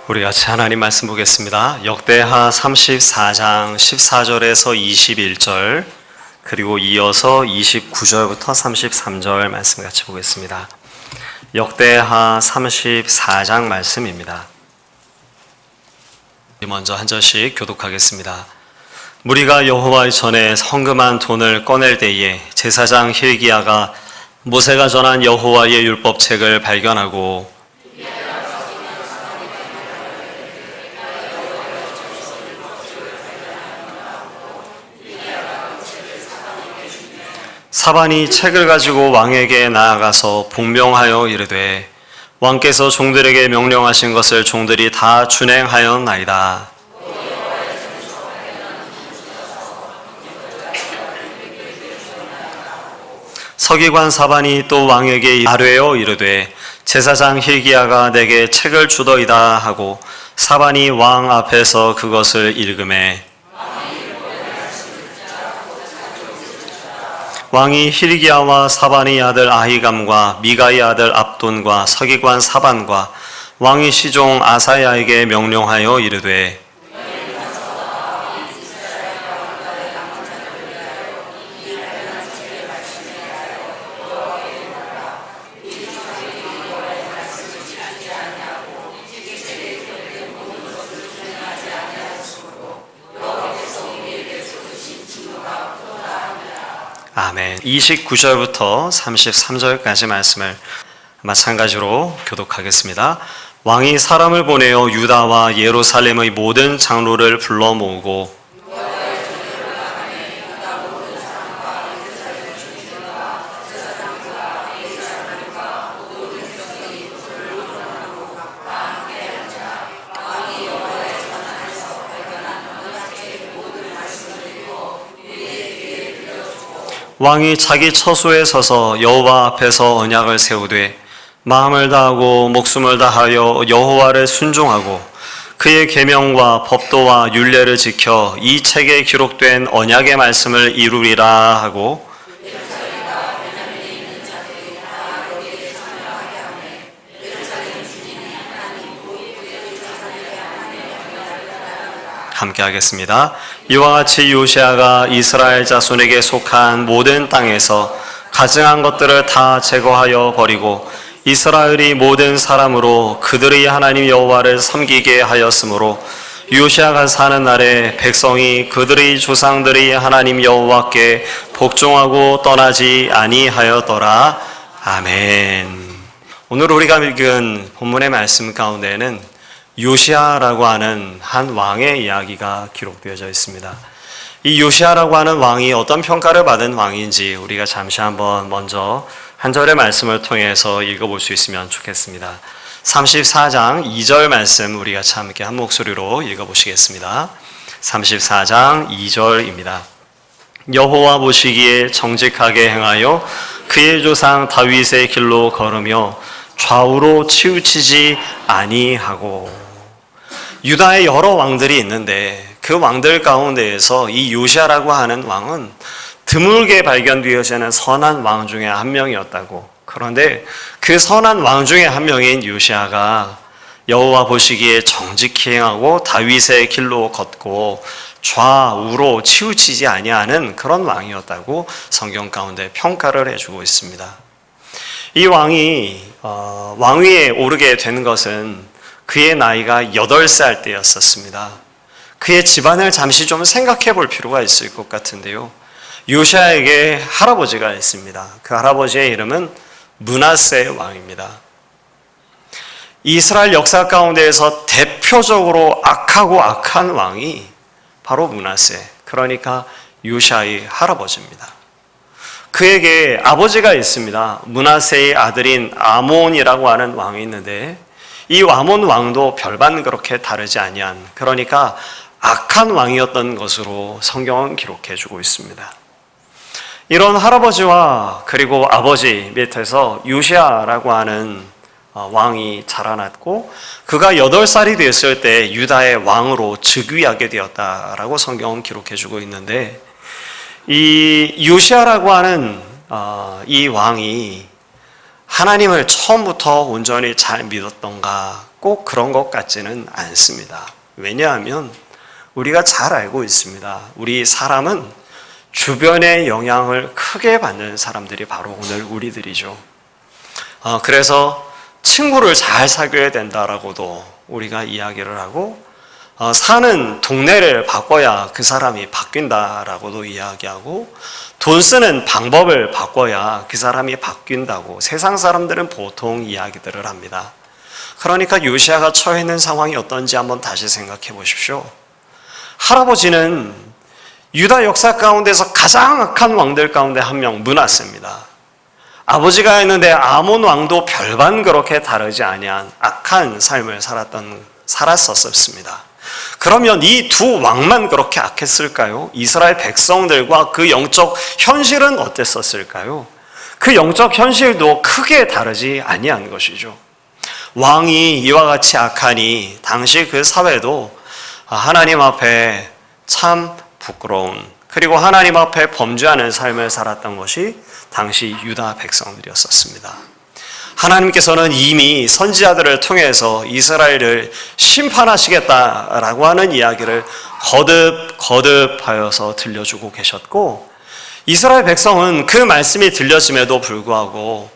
우리 같이 하나님 말씀 보겠습니다. 역대하 34장 14절에서 21절 그리고 이어서 29절부터 33절 말씀 같이 보겠습니다. 역대하 34장 말씀입니다. 먼저 한 절씩 교독하겠습니다. 무리가 여호와의 전에 헌금한 돈을 꺼낼 때에 제사장 hil기야가 모세가 전한 여호와의 율법책을 발견하고 사반이 책을 가지고 왕에게 나아가서 복명하여 이르되 왕께서 종들에게 명령하신 것을 종들이 다 준행하였나이다. 서기관 사반이 또 왕에게 아뢰어 이르되 제사장 hil기야가 내게 책을 주더이다 하고 사반이 왕 앞에서 그것을 읽으매 왕이 hil기야와 사반의 아들 아히감과 미가의 아들 압돈과 서기관 사반과 왕의 시종 아사야에게 명령하여 이르되 아멘. 29절부터 33절까지 말씀을 마찬가지로 교독하겠습니다. 왕이 사람을 보내어 유다와 예루살렘의 모든 장로를 불러 모으고 왕이 자기 처소에 서서 여호와 앞에서 언약을 세우되 마음을 다하고 목숨을 다하여 여호와를 순종하고 그의 계명과 법도와 율례를 지켜 이 책에 기록된 언약의 말씀을 이루리라 하고 함께 하겠습니다. 이와 같이 요시아가 이스라엘 자손에게 속한 모든 땅에서 가증한 것들을 다 제거하여 버리고 이스라엘이 모든 사람으로 그들의 하나님 여호와를 섬기게 하였으므로 요시아가 사는 날에 백성이 그들의 조상들의 하나님 여호와께 복종하고 떠나지 아니하였더라. 아멘. 오늘 우리가 읽은 본문의 말씀 가운데는 요시아라고 하는 한 왕의 이야기가 기록되어져 있습니다. 이 요시아라고 하는 왕이 어떤 평가를 받은 왕인지 우리가 잠시 한번 먼저 한 절의 말씀을 통해서 읽어볼 수 있으면 좋겠습니다. 34장 2절 말씀 우리 같이 함께 한 목소리로 읽어보시겠습니다. 34장 2절입니다. 여호와 보시기에 정직하게 행하여 그의 조상 다윗의 길로 걸으며 좌우로 치우치지 아니하고. 유다의 여러 왕들이 있는데 그 왕들 가운데에서 이 요시아라고 하는 왕은 드물게 발견되어지는 선한 왕 중에 한 명이었다고. 그런데 그 선한 왕 중에 한 명인 요시아가 여호와 보시기에 정직히 행하고 다윗의 길로 걷고 좌우로 치우치지 아니하는 그런 왕이었다고 성경 가운데 평가를 해주고 있습니다. 이 왕이 왕위에 오르게 된 것은 그의 나이가 8살 때였었습니다. 그의 집안을 잠시 좀 생각해 볼 필요가 있을 것 같은데요. 요시아에게 할아버지가 있습니다. 그 할아버지의 이름은 므낫세 왕입니다. 이스라엘 역사 가운데에서 대표적으로 악하고 악한 왕이 바로 므낫세, 그러니까 요시아의 할아버지입니다. 그에게 아버지가 있습니다. 므낫세의 아들인 아몬이라고 하는 왕이 있는데 이 아몬 왕도 별반 그렇게 다르지 아니한, 그러니까 악한 왕이었던 것으로 성경은 기록해 주고 있습니다. 이런 할아버지와 그리고 아버지 밑에서 요시아라고 하는 왕이 자라났고 그가 8살이 됐을 때 유다의 왕으로 즉위하게 되었다라고 성경은 기록해 주고 있는데, 이 요시아라고 하는 이 왕이 하나님을 처음부터 온전히 잘 믿었던가, 꼭 그런 것 같지는 않습니다. 왜냐하면 우리가 잘 알고 있습니다. 우리 사람은 주변의 영향을 크게 받는 사람들이 바로 오늘 우리들이죠. 그래서 친구를 잘 사귀어야 된다라고도 우리가 이야기를 하고, 사는 동네를 바꿔야 그 사람이 바뀐다라고도 이야기하고, 돈 쓰는 방법을 바꿔야 그 사람이 바뀐다고 세상 사람들은 보통 이야기들을 합니다. 그러니까 요시야가 처해 있는 상황이 어떤지 한번 다시 생각해 보십시오. 할아버지는 유다 역사 가운데서 가장 악한 왕들 가운데 한 명, 므낫세입니다. 아버지가 했는데 아몬 왕도 별반 그렇게 다르지 아니한 악한 삶을 살았었습니다. 그러면 이 두 왕만 그렇게 악했을까요? 이스라엘 백성들과 그 영적 현실은 어땠었을까요? 그 영적 현실도 크게 다르지 아니한 것이죠. 왕이 이와 같이 악하니 당시 그 사회도 하나님 앞에 참 부끄러운, 그리고 하나님 앞에 범죄하는 삶을 살았던 것이 당시 유다 백성들이었습니다. 하나님께서는 이미 선지자들을 통해서 이스라엘을 심판하시겠다라고 하는 이야기를 거듭하여서 들려주고 계셨고, 이스라엘 백성은 그 말씀이 들려짐에도 불구하고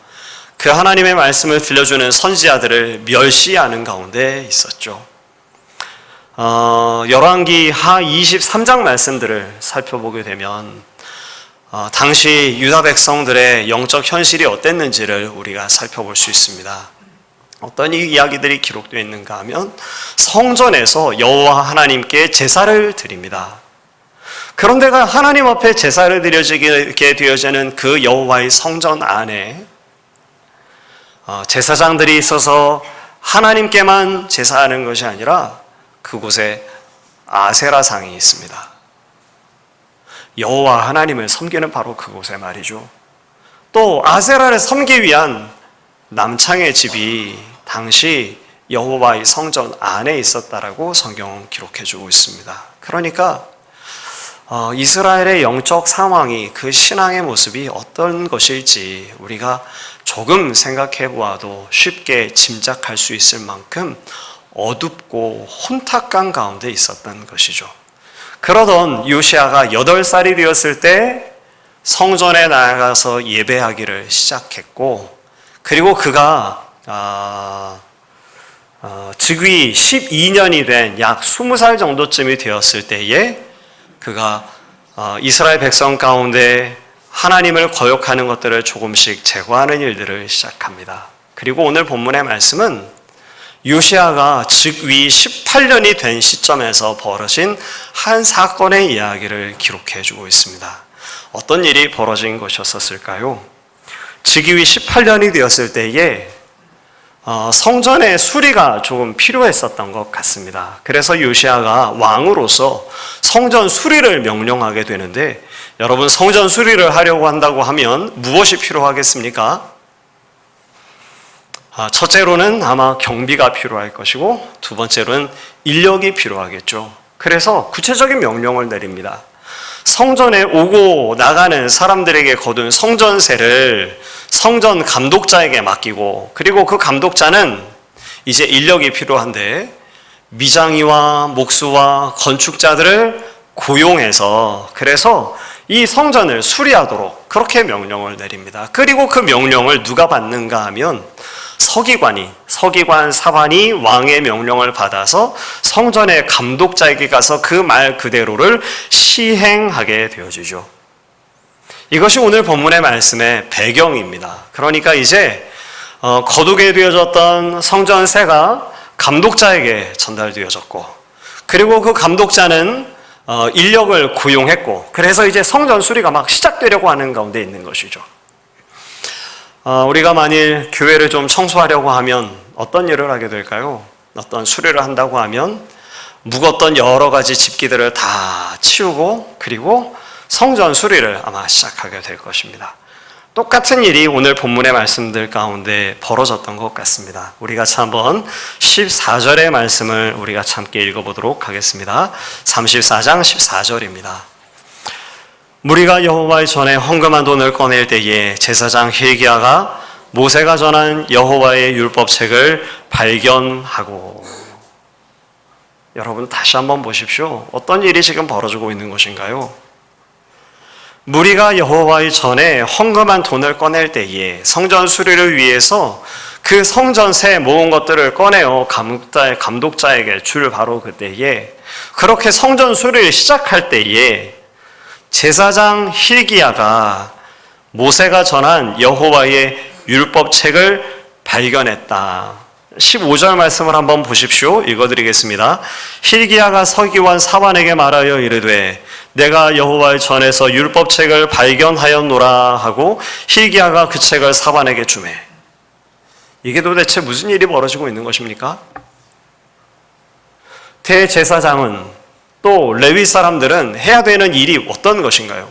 그 하나님의 말씀을 들려주는 선지자들을 멸시하는 가운데 있었죠. 열왕기 하 23장 말씀들을 살펴보게 되면 당시 유다 백성들의 영적 현실이 어땠는지를 우리가 살펴볼 수 있습니다. 어떤 이야기들이 기록되어 있는가 하면 성전에서 여호와 하나님께 제사를 드립니다. 그런데 하나님 앞에 제사를 드려지게 되어지는 그 여호와의 성전 안에 제사장들이 있어서 하나님께만 제사하는 것이 아니라 그곳에 아세라상이 있습니다. 여호와 하나님을 섬기는 바로 그곳에 말이죠. 또 아세라를 섬기기 위한 남창의 집이 당시 여호와의 성전 안에 있었다라고 성경은 기록해주고 있습니다. 그러니까 이스라엘의 영적 상황이, 그 신앙의 모습이 어떤 것일지 우리가 조금 생각해 보아도 쉽게 짐작할 수 있을 만큼 어둡고 혼탁한 가운데 있었던 것이죠. 그러던 요시야가 8살이 되었을 때 성전에 나가서 예배하기를 시작했고, 그리고 그가 즉위 12년이 된 약 20살 정도쯤이 되었을 때에 그가 이스라엘 백성 가운데 하나님을 거역하는 것들을 조금씩 제거하는 일들을 시작합니다. 그리고 오늘 본문의 말씀은 요시야가 즉위 18년이 된 시점에서 벌어진 한 사건의 이야기를 기록해 주고 있습니다. 어떤 일이 벌어진 것이었을까요? 즉위 18년이 되었을 때에 성전의 수리가 조금 필요했었던 것 같습니다. 그래서 요시야가 왕으로서 성전 수리를 명령하게 되는데, 여러분, 성전 수리를 하려고 한다고 하면 무엇이 필요하겠습니까? 첫째로는 아마 경비가 필요할 것이고, 두 번째로는 인력이 필요하겠죠. 그래서 구체적인 명령을 내립니다. 성전에 오고 나가는 사람들에게 거둔 성전세를 성전 감독자에게 맡기고, 그리고 그 감독자는 이제 인력이 필요한데 미장이와 목수와 건축자들을 고용해서, 그래서 이 성전을 수리하도록 그렇게 명령을 내립니다. 그리고 그 명령을 누가 받는가 하면 서기관 사관이 왕의 명령을 받아서 성전의 감독자에게 가서 그 말 그대로를 시행하게 되어지죠. 이것이 오늘 본문의 말씀의 배경입니다. 그러니까 이제 거두게 되어졌던 성전세가 감독자에게 전달되어졌고, 그리고 그 감독자는 인력을 고용했고, 그래서 이제 성전 수리가 막 시작되려고 하는 가운데 있는 것이죠. 우리가 만일 교회를 좀 청소하려고 하면 어떤 일을 하게 될까요? 어떤 수리를 한다고 하면 묵었던 여러 가지 집기들을 다 치우고, 그리고 성전 수리를 아마 시작하게 될 것입니다. 똑같은 일이 오늘 본문의 말씀들 가운데 벌어졌던 것 같습니다. 우리 같이 한번 14절의 말씀을 우리 같이 함께 읽어보도록 하겠습니다. 34장 14절입니다. 무리가 여호와의 전에 헌금한 돈을 꺼낼 때에 제사장 hil기야가 모세가 전한 여호와의 율법책을 발견하고. 여러분 다시 한번 보십시오. 어떤 일이 지금 벌어지고 있는 것인가요? 무리가 여호와의 전에 헌금한 돈을 꺼낼 때에 성전 수리를 위해서 그 성전세 모은 것들을 꺼내어 감독자에게 줄 바로 그때에, 그렇게 성전 수리를 시작할 때에 제사장 hil기야가 모세가 전한 여호와의 율법책을 발견했다. 15절 말씀을 한번 보십시오. 읽어드리겠습니다. hil기야가 서기관 사반에게 말하여 이르되 내가 여호와의 전에서 율법책을 발견하였노라 하고 hil기야가 그 책을 사반에게 주매. 이게 도대체 무슨 일이 벌어지고 있는 것입니까? 대제사장은 또 레위 사람들은 해야 되는 일이 어떤 것인가요?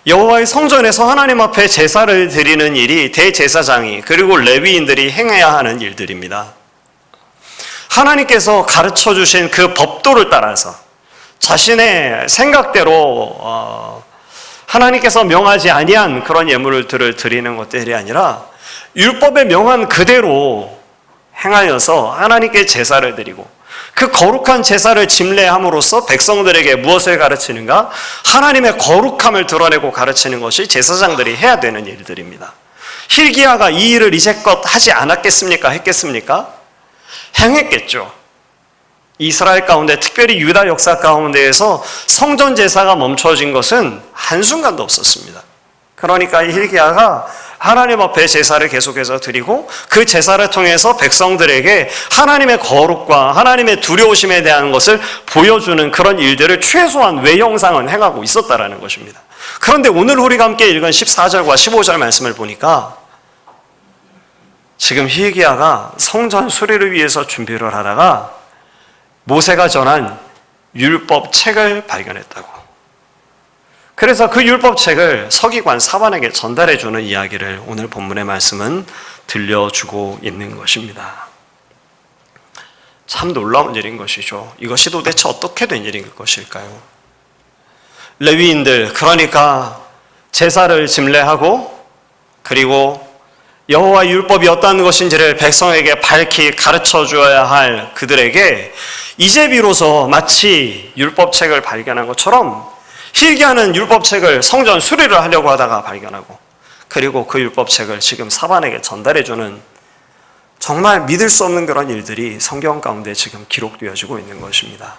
여호와의 성전에서 하나님 앞에 제사를 드리는 일이 대제사장이 그리고 레위인들이 행해야 하는 일들입니다. 하나님께서 가르쳐 주신 그 법도를 따라서 자신의 생각대로 하나님께서 명하지 아니한 그런 예물들을 드리는 것들이 아니라 율법에 명한 그대로 행하여서 하나님께 제사를 드리고, 그 거룩한 제사를 집례함으로써 백성들에게 무엇을 가르치는가? 하나님의 거룩함을 드러내고 가르치는 것이 제사장들이 해야 되는 일들입니다. hil기야가 이 일을 이제껏 하지 않았겠습니까? 했겠습니까? 행했겠죠. 이스라엘 가운데, 특별히 유다 역사 가운데에서 성전 제사가 멈춰진 것은 한순간도 없었습니다. 그러니까 hil기야가 하나님 앞에 제사를 계속해서 드리고 그 제사를 통해서 백성들에게 하나님의 거룩과 하나님의 두려우심에 대한 것을 보여주는 그런 일들을 최소한 외형상은 행하고 있었다라는 것입니다. 그런데 오늘 우리가 함께 읽은 14절과 15절 말씀을 보니까 지금 hil기야가 성전 수리를 위해서 준비를 하다가 모세가 전한 율법책을 발견했다고. 그래서 그 율법책을 서기관 사반에게 전달해 주는 이야기를 오늘 본문의 말씀은 들려주고 있는 것입니다. 참 놀라운 일인 것이죠. 이것이 도대체 어떻게 된 일인 것일까요? 레위인들, 그러니까 제사를 집례하고 그리고 여호와 율법이 어떤 것인지를 백성에게 밝히 가르쳐 주어야 할 그들에게 이제 비로소 마치 율법책을 발견한 것처럼 hil기야는 율법책을 성전 수리를 하려고 하다가 발견하고, 그리고 그 율법책을 지금 사반에게 전달해주는 정말 믿을 수 없는 그런 일들이 성경 가운데 지금 기록되어지고 있는 것입니다.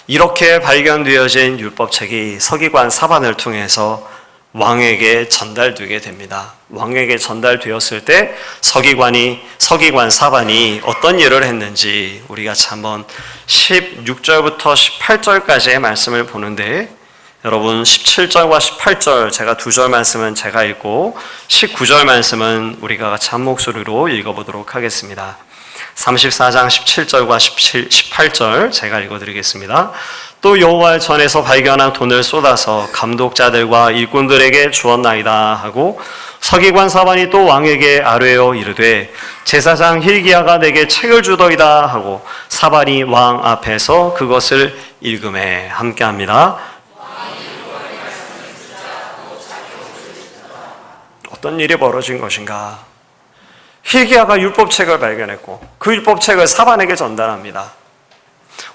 이렇게 발견되어진 율법책이 서기관 사반을 통해서 왕에게 전달되게 됩니다. 왕에게 전달되었을 때 서기관 사반이 어떤 일을 했는지 우리가 한번 16절부터 18절까지의 말씀을 보는데, 여러분 17절과 18절 제가 두 절 말씀은 제가 읽고 19절 말씀은 우리가 같이 한 목소리로 읽어보도록 하겠습니다. 34장 17절과 18절 제가 읽어드리겠습니다. 또 여호와의 전에서 발견한 돈을 쏟아서 감독자들과 일꾼들에게 주었나이다 하고 서기관 사반이 또 왕에게 아뢰어 이르되 제사장 hil기야가 내게 책을 주더이다 하고 사반이 왕 앞에서 그것을 읽음에 함께합니다. 어떤 일이 벌어진 것인가? hil기야가 율법책을 발견했고 그 율법책을 사반에게 전달합니다.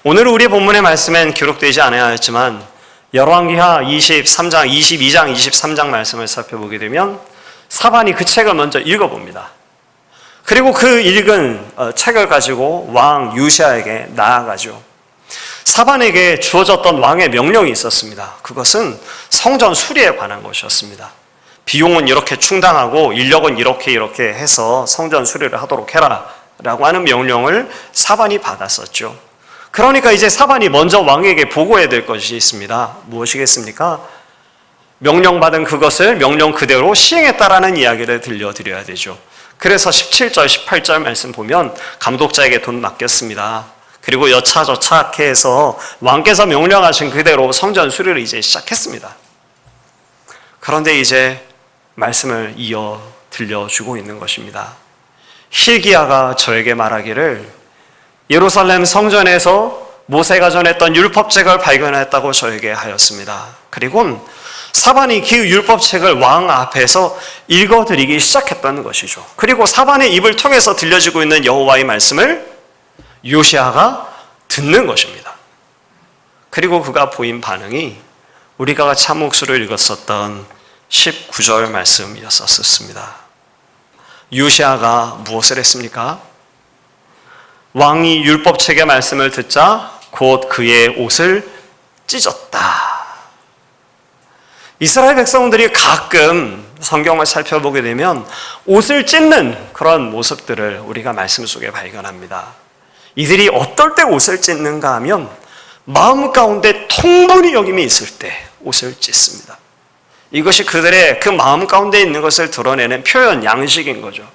오늘 우리 본문의 말씀엔 기록되지 않아야 했지만 열왕기하 22장 23장 말씀을 살펴보게 되면 사반이 그 책을 먼저 읽어봅니다. 그리고 그 읽은 책을 가지고 왕 요시야에게 나아가죠. 사반에게 주어졌던 왕의 명령이 있었습니다. 그것은 성전 수리에 관한 것이었습니다. 비용은 이렇게 충당하고 인력은 이렇게 해서 성전 수리를 하도록 해라 라고 하는 명령을 사반이 받았었죠. 그러니까 이제 사반이 먼저 왕에게 보고해야 될 것이 있습니다. 무엇이겠습니까? 명령받은 그것을 명령 그대로 시행했다라는 이야기를 들려드려야 되죠. 그래서 17절, 18절 말씀 보면 감독자에게 돈 맡겼습니다. 그리고 여차저차 해서 왕께서 명령하신 그대로 성전 수리를 이제 시작했습니다. 그런데 이제 말씀을 이어 들려주고 있는 것입니다. hil기야가 저에게 말하기를 예루살렘 성전에서 모세가 전했던 율법책을 발견했다고 저에게 하였습니다. 그리고 사반이 그 율법책을 왕 앞에서 읽어드리기 시작했다는 것이죠. 그리고 사반의 입을 통해서 들려지고 있는 여호와의 말씀을 요시아가 듣는 것입니다. 그리고 그가 보인 반응이 우리가 참목수를 읽었었던 19절 말씀이었습니다. 요시아가 무엇을 했습니까? 왕이 율법책의 말씀을 듣자 곧 그의 옷을 찢었다. 이스라엘 백성들이 가끔 성경을 살펴보게 되면 옷을 찢는 그런 모습들을 우리가 말씀 속에 발견합니다. 이들이 어떨 때 옷을 찢는가 하면 마음 가운데 통분이 여김이 있을 때 옷을 찢습니다. 이것이 그들의 그 마음 가운데 있는 것을 드러내는 표현, 양식인 거죠.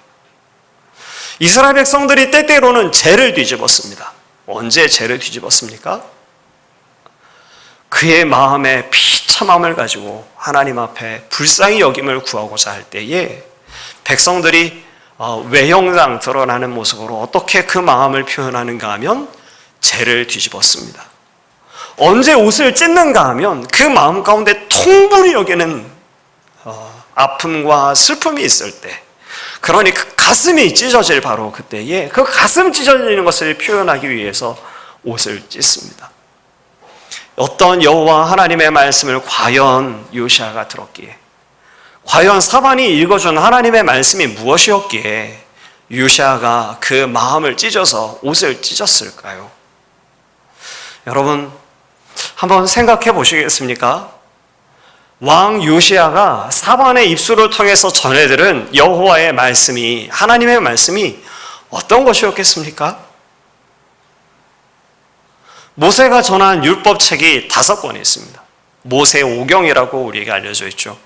이스라엘 백성들이 때때로는 죄를 뒤집었습니다. 언제 죄를 뒤집었습니까? 그의 마음에 비참함을 가지고 하나님 앞에 불쌍히 여김을 구하고자 할 때에 백성들이 외형상 드러나는 모습으로 어떻게 그 마음을 표현하는가 하면 죄를 뒤집었습니다. 언제 옷을 찢는가 하면 그 마음 가운데 통분이 여기는 아픔과 슬픔이 있을 때, 그러니 그 가슴이 찢어질 바로 그때에 그 가슴 찢어지는 것을 표현하기 위해서 옷을 찢습니다. 어떤 여호와 하나님의 말씀을 과연 요시아가 들었기에, 과연 사반이 읽어준 하나님의 말씀이 무엇이었기에 요시아가 그 마음을 찢어서 옷을 찢었을까요? 여러분 한번 생각해 보시겠습니까? 왕 요시아가 사반의 입술을 통해서 전해들은 여호와의 말씀이, 하나님의 말씀이 어떤 것이었겠습니까? 모세가 전한 율법책이 5권이 있습니다. 모세 오경이라고 우리에게 알려져 있죠.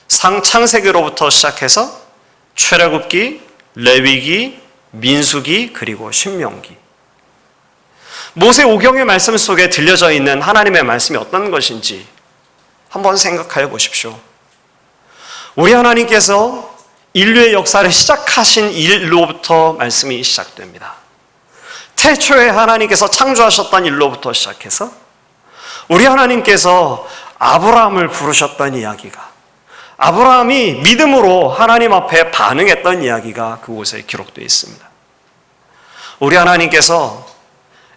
창세기로부터 시작해서 출애굽기, 레위기, 민수기, 그리고 신명기. 모세 오경의 말씀 속에 들려져 있는 하나님의 말씀이 어떤 것인지 한번 생각해 보십시오. 우리 하나님께서 인류의 역사를 시작하신 일로부터 말씀이 시작됩니다. 태초에 하나님께서 창조하셨던 일로부터 시작해서 우리 하나님께서 아브라함을 부르셨던 이야기가, 아브라함이 믿음으로 하나님 앞에 반응했던 이야기가 그곳에 기록되어 있습니다. 우리 하나님께서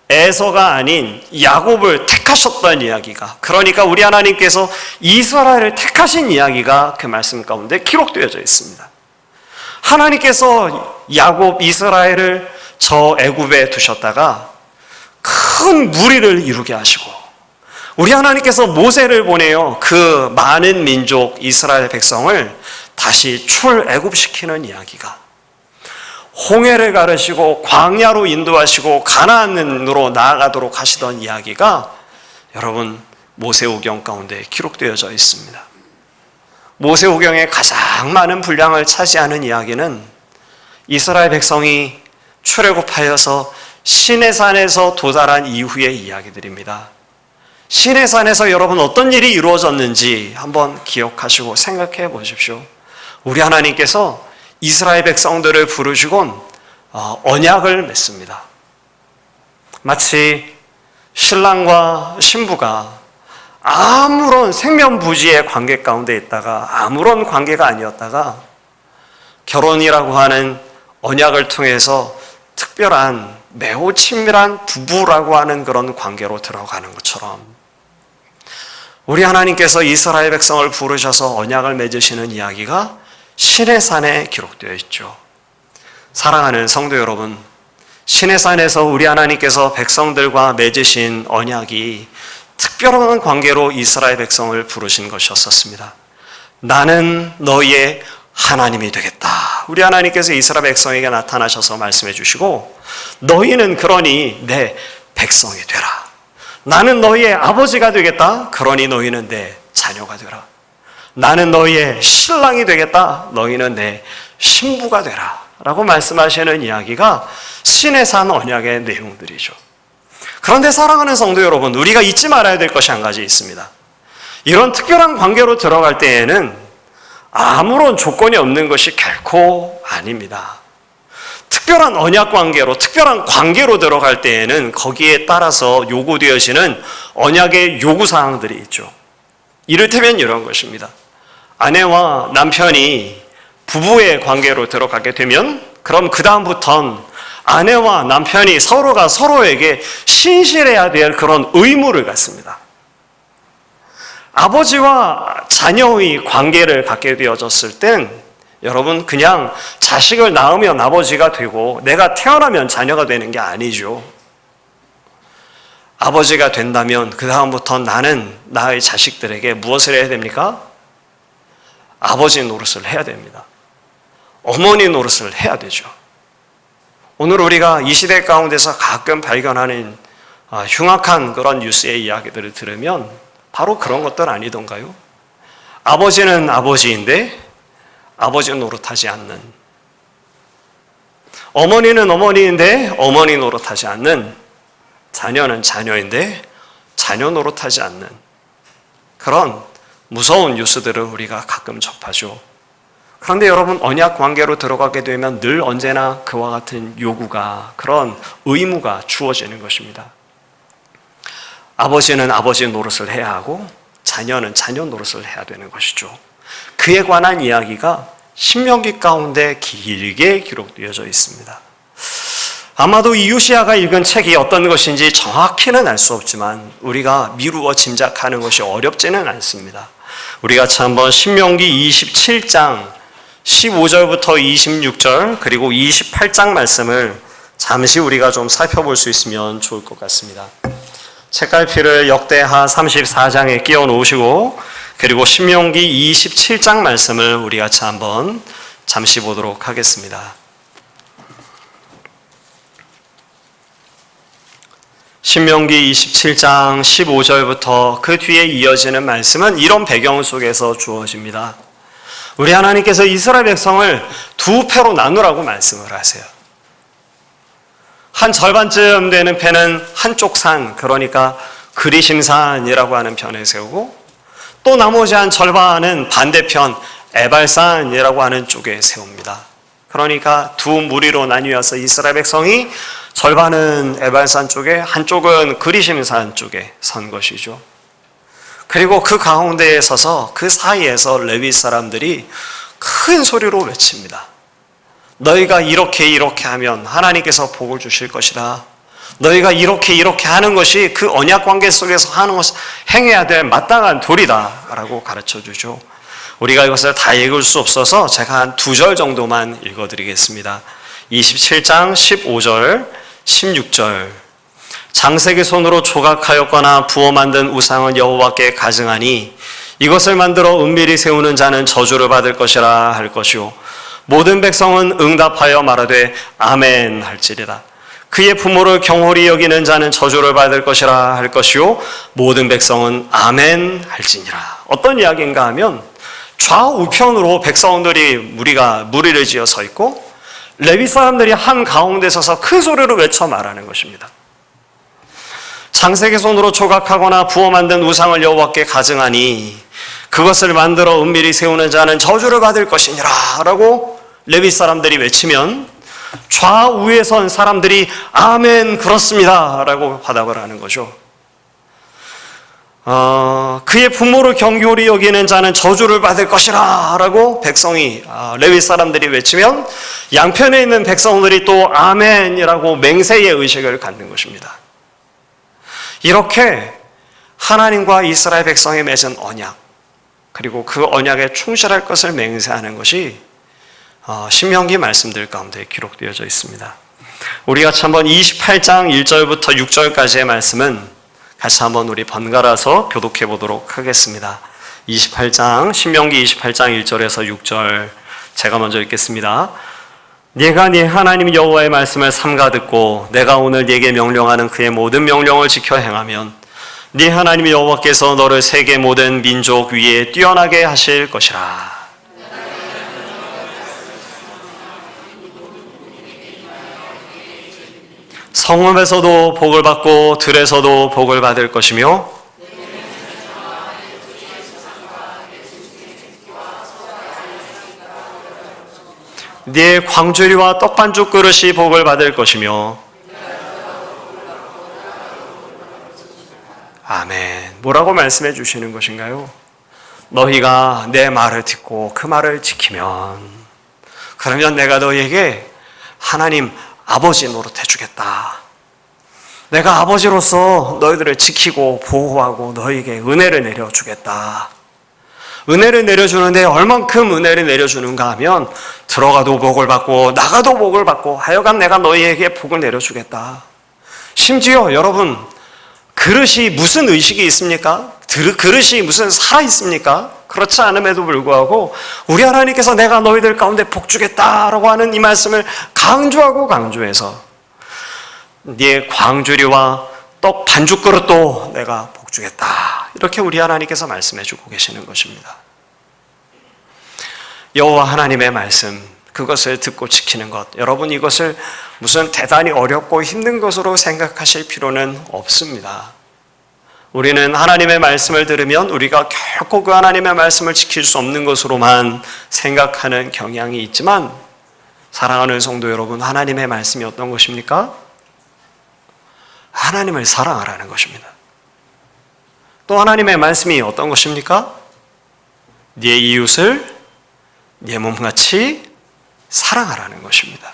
에서가 아닌 야곱을 택하셨던 이야기가, 그러니까 우리 하나님께서 이스라엘을 택하신 이야기가 그 말씀 가운데 기록되어져 있습니다. 하나님께서 야곱, 이스라엘을 저 애굽에 두셨다가 큰 무리를 이루게 하시고 우리 하나님께서 모세를 보내어 그 많은 민족 이스라엘 백성을 다시 출애굽시키는 이야기가, 홍해를 가르시고 광야로 인도하시고 가나안으로 나아가도록 하시던 이야기가 여러분 모세오경 가운데 기록되어져 있습니다. 모세오경의 가장 많은 분량을 차지하는 이야기는 이스라엘 백성이 출애굽하여서 시내산에서 도달한 이후의 이야기들입니다. 시내산에서 여러분 어떤 일이 이루어졌는지 한번 기억하시고 생각해 보십시오. 우리 하나님께서 이스라엘 백성들을 부르시곤 언약을 맺습니다. 마치 신랑과 신부가 아무런 생면부지의 관계 가운데 있다가 아무런 관계가 아니었다가 결혼이라고 하는 언약을 통해서 특별한 매우 친밀한 부부라고 하는 그런 관계로 들어가는 것처럼 우리 하나님께서 이스라엘 백성을 부르셔서 언약을 맺으시는 이야기가 시내산에 기록되어 있죠. 사랑하는 성도 여러분, 시내산에서 우리 하나님께서 백성들과 맺으신 언약이 특별한 관계로 이스라엘 백성을 부르신 것이었습니다. 나는 너희의 하나님이 되겠다. 우리 하나님께서 이스라엘 백성에게 나타나셔서 말씀해 주시고, 너희는 그러니 내 백성이 되라. 나는 너희의 아버지가 되겠다. 그러니 너희는 내 자녀가 되라. 나는 너희의 신랑이 되겠다. 너희는 내 신부가 되라. 라고 말씀하시는 이야기가 시내산 언약의 내용들이죠. 그런데 사랑하는 성도 여러분, 우리가 잊지 말아야 될 것이 한 가지 있습니다. 이런 특별한 관계로 들어갈 때에는 아무런 조건이 없는 것이 결코 아닙니다. 특별한 언약 관계로, 특별한 관계로 들어갈 때에는 거기에 따라서 요구되어지는 언약의 요구사항들이 있죠. 이를테면 이런 것입니다. 아내와 남편이 부부의 관계로 들어가게 되면 그럼 그 다음부턴 아내와 남편이 서로가 서로에게 신실해야 될 그런 의무를 갖습니다. 아버지와 자녀의 관계를 갖게 되어졌을 땐 여러분 그냥 자식을 낳으면 아버지가 되고 내가 태어나면 자녀가 되는 게 아니죠. 아버지가 된다면 그 다음부터 나는 나의 자식들에게 무엇을 해야 됩니까? 아버지 노릇을 해야 됩니다. 어머니 노릇을 해야 되죠. 오늘 우리가 이 시대 가운데서 가끔 발견하는 흉악한 그런 뉴스의 이야기들을 들으면 바로 그런 것들 아니던가요? 아버지는 아버지인데 아버지 노릇하지 않는, 어머니는 어머니인데 어머니 노릇하지 않는, 자녀는 자녀인데 자녀 노릇하지 않는 그런 무서운 뉴스들을 우리가 가끔 접하죠. 그런데 여러분, 언약 관계로 들어가게 되면 늘 언제나 그와 같은 요구가, 그런 의무가 주어지는 것입니다. 아버지는 아버지 노릇을 해야 하고 자녀는 자녀 노릇을 해야 되는 것이죠. 그에 관한 이야기가 신명기 가운데 길게 기록되어져 있습니다. 아마도 이 요시야가 읽은 책이 어떤 것인지 정확히는 알 수 없지만 우리가 미루어 짐작하는 것이 어렵지는 않습니다. 우리가 같이 한번 신명기 27장 15절부터 26절 그리고 28장 말씀을 잠시 우리가 좀 살펴볼 수 있으면 좋을 것 같습니다. 책갈피를 역대하 34장에 끼워 놓으시고 그리고 신명기 27장 말씀을 우리 같이 한번 잠시 보도록 하겠습니다. 신명기 27장 15절부터 그 뒤에 이어지는 말씀은 이런 배경 속에서 주어집니다. 우리 하나님께서 이스라엘 백성을 두 패로 나누라고 말씀을 하세요. 한 절반쯤 되는 패는 한쪽 산, 그러니까 그리심산이라고 하는 편에 세우고 또 나머지 한 절반은 반대편 에발산이라고 하는 쪽에 세웁니다. 그러니까 두 무리로 나뉘어서 이스라엘 백성이 절반은 에발산 쪽에, 한쪽은 그리심산 쪽에 선 것이죠. 그리고 그 가운데에 서서 그 사이에서 레위 사람들이 큰 소리로 외칩니다. 너희가 이렇게 하면 하나님께서 복을 주실 것이다. 너희가 이렇게 하는 것이 그 언약 관계 속에서 하는 것, 행해야 될 마땅한 도리다 라고 가르쳐 주죠. 우리가 이것을 다 읽을 수 없어서 제가 한 2절 정도만 읽어드리겠습니다. 27장 15절 16절 장색의 손으로 조각하였거나 부어 만든 우상은 여호와께 가증하니 이것을 만들어 은밀히 세우는 자는 저주를 받을 것이라 할 것이요 모든 백성은 응답하여 말하되 아멘 할지리라. 그의 부모를 경홀히 여기는 자는 저주를 받을 것이라 할 것이요 모든 백성은 아멘 할지니라. 어떤 이야기인가 하면 좌우편으로 백성들이 무리를 지어 서 있고 레위 사람들이 한 가운데 서서 큰 소리로 외쳐 말하는 것입니다. 장색의 손으로 조각하거나 부어 만든 우상을 여호와께 가증하니 그것을 만들어 은밀히 세우는 자는 저주를 받을 것이니라 라고 레위 사람들이 외치면 좌우에 선 사람들이 아멘 그렇습니다 라고 화답을 하는 거죠. 그의 부모를 경솔히 여기는 자는 저주를 받을 것이라 라고 백성이, 레위 사람들이 외치면 양편에 있는 백성들이 또 아멘이라고 맹세의 의식을 갖는 것입니다. 이렇게 하나님과 이스라엘 백성이 맺은 언약, 그리고 그 언약에 충실할 것을 맹세하는 것이 신명기 말씀들 가운데 기록되어져 있습니다. 우리 같이 한번 28장 1절부터 6절까지의 말씀은 같이 한번 우리 번갈아서 교독해 보도록 하겠습니다. 28장, 신명기 28장 1절에서 6절 제가 먼저 읽겠습니다. 네가 네 하나님 여호와의 말씀을 삼가 듣고 내가 오늘 네게 명령하는 그의 모든 명령을 지켜 행하면 네 하나님 여호와께서 너를 세계 모든 민족 위에 뛰어나게 하실 것이라. 성읍에서도 복을 받고 들에서도 복을 받을 것이며 네 광주리와 떡반죽 그릇이 복을 받을 것이며 아멘. 뭐라고 말씀해 주시는 것인가요? 너희가 내 말을 듣고 그 말을 지키면, 그러면 내가 너희에게 하나님 아버지 노릇해 주겠다. 내가 아버지로서 너희들을 지키고 보호하고 너희에게 은혜를 내려주겠다. 은혜를 내려주는데 얼만큼 은혜를 내려주는가 하면 들어가도 복을 받고 나가도 복을 받고 하여간 내가 너희에게 복을 내려주겠다. 심지어 여러분, 그릇이 무슨 의식이 있습니까? 그릇이 무슨 살아있습니까? 그렇지 않음에도 불구하고 우리 하나님께서 내가 너희들 가운데 복 주겠다라고 하는 이 말씀을 강조하고 강조해서 네 광주리와 떡 반죽 그릇도 내가 복 주겠다. 이렇게 우리 하나님께서 말씀해 주고 계시는 것입니다. 여호와 하나님의 말씀, 그것을 듣고 지키는 것, 여러분 이것을 무슨 대단히 어렵고 힘든 것으로 생각하실 필요는 없습니다. 우리는 하나님의 말씀을 들으면 우리가 결코 그 하나님의 말씀을 지킬 수 없는 것으로만 생각하는 경향이 있지만, 사랑하는 성도 여러분, 하나님의 말씀이 어떤 것입니까? 하나님을 사랑하라는 것입니다. 또 하나님의 말씀이 어떤 것입니까? 네 이웃을 네 몸같이 사랑하라는 것입니다.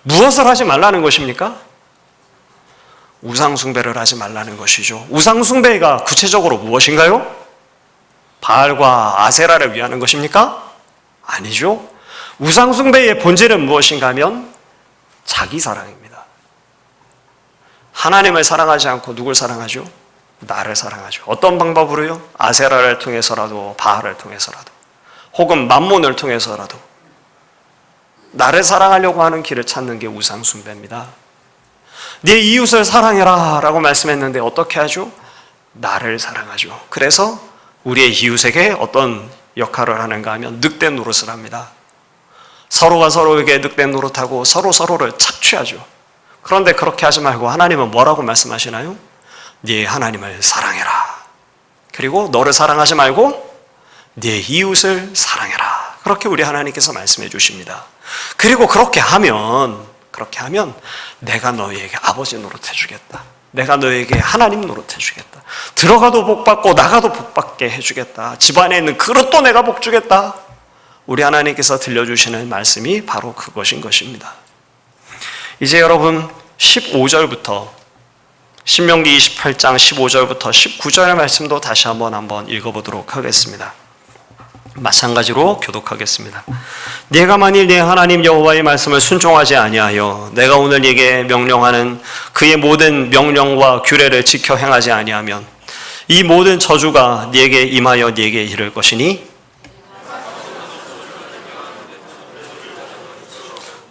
무엇을 하지 말라는 것입니까? 우상숭배를 하지 말라는 것이죠. 우상숭배가 구체적으로 무엇인가요? 바알과 아세라를 위하는 것입니까? 아니죠. 우상숭배의 본질은 무엇인가 하면 자기 사랑입니다. 하나님을 사랑하지 않고 누굴 사랑하죠? 나를 사랑하죠. 어떤 방법으로요? 아세라를 통해서라도, 바알을 통해서라도, 혹은 만몬을 통해서라도 나를 사랑하려고 하는 길을 찾는 게 우상숭배입니다. 네 이웃을 사랑해라 라고 말씀했는데 어떻게 하죠? 나를 사랑하죠. 그래서 우리의 이웃에게 어떤 역할을 하는가 하면 늑대 노릇을 합니다. 서로가 서로에게 늑대 노릇하고 서로를 착취하죠. 그런데 그렇게 하지 말고 하나님은 뭐라고 말씀하시나요? 네 하나님을 사랑해라. 그리고 너를 사랑하지 말고 네 이웃을 사랑해라. 그렇게 우리 하나님께서 말씀해 주십니다. 그리고 그렇게 하면 내가 너희에게 아버지 노릇해 주겠다. 내가 너희에게 하나님 노릇해 주겠다. 들어가도 복 받고 나가도 복 받게 해 주겠다. 집안에 있는 그릇도 내가 복 주겠다. 우리 하나님께서 들려주시는 말씀이 바로 그것인 것입니다. 이제 여러분 15절부터 신명기 28장 15절부터 19절의 말씀도 다시 한번 읽어보도록 하겠습니다. 마찬가지로 교독하겠습니다. 네가 만일 네 하나님 여호와의 말씀을 순종하지 아니하여 내가 오늘 네게 명령하는 그의 모든 명령과 규례를 지켜 행하지 아니하면 이 모든 저주가 네게 임하여 네게 이를 것이니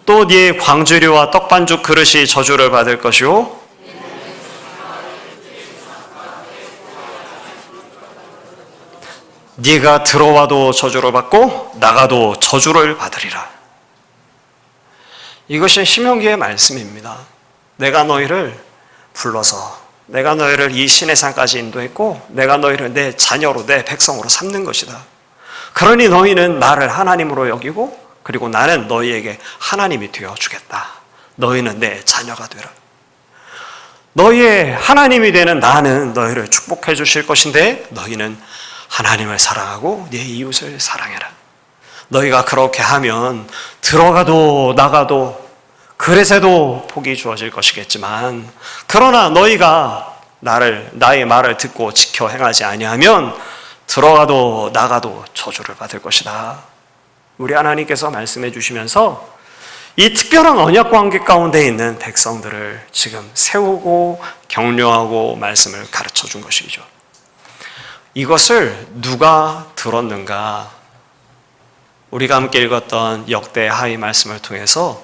또 네 광주리와 떡반죽 그릇이 저주를 받을 것이요 네가 들어와도 저주를 받고 나가도 저주를 받으리라. 이것이 신명기의 말씀입니다. 내가 너희를 불러서 내가 너희를 이 신의 산까지 인도했고 내가 너희를 내 자녀로 내 백성으로 삼는 것이다. 그러니 너희는 나를 하나님으로 여기고 그리고 나는 너희에게 하나님이 되어주겠다. 너희는 내 자녀가 되라. 너희의 하나님이 되는 나는 너희를 축복해 주실 것인데 너희는 하나님을 사랑하고 네 이웃을 사랑해라. 너희가 그렇게 하면 들어가도 나가도 그릇에도 복이 주어질 것이겠지만 그러나 너희가 나의 말을 듣고 지켜 행하지 아니하면 들어가도 나가도 저주를 받을 것이다. 우리 하나님께서 말씀해 주시면서 이 특별한 언약 관계 가운데 있는 백성들을 지금 세우고 격려하고 말씀을 가르쳐 준 것이죠. 이것을 누가 들었는가? 우리가 함께 읽었던 역대 하위 말씀을 통해서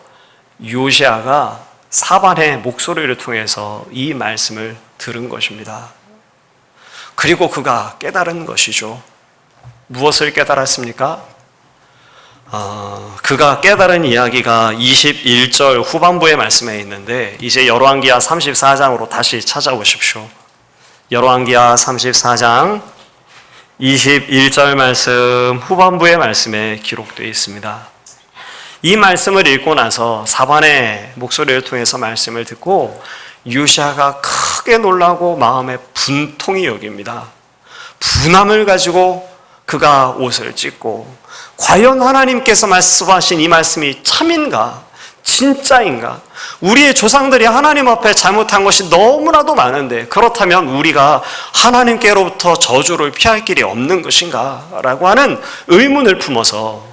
요시아가 사반의 목소리를 통해서 이 말씀을 들은 것입니다. 그리고 그가 깨달은 것이죠. 무엇을 깨달았습니까? 그가 깨달은 이야기가 21절 후반부의 말씀에 있는데 이제 열왕기하 34장으로 다시 찾아오십시오. 열왕기하 34장 21절 말씀 후반부의 말씀에 기록되어 있습니다. 이 말씀을 읽고 나서 사반의 목소리를 통해서 말씀을 듣고 요시아가 크게 놀라고 마음에 분통이 여깁니다. 분함을 가지고 그가 옷을 찢고, 과연 하나님께서 말씀하신 이 말씀이 참인가? 진짜인가? 우리의 조상들이 하나님 앞에 잘못한 것이 너무나도 많은데 그렇다면 우리가 하나님께로부터 저주를 피할 길이 없는 것인가? 라고 하는 의문을 품어서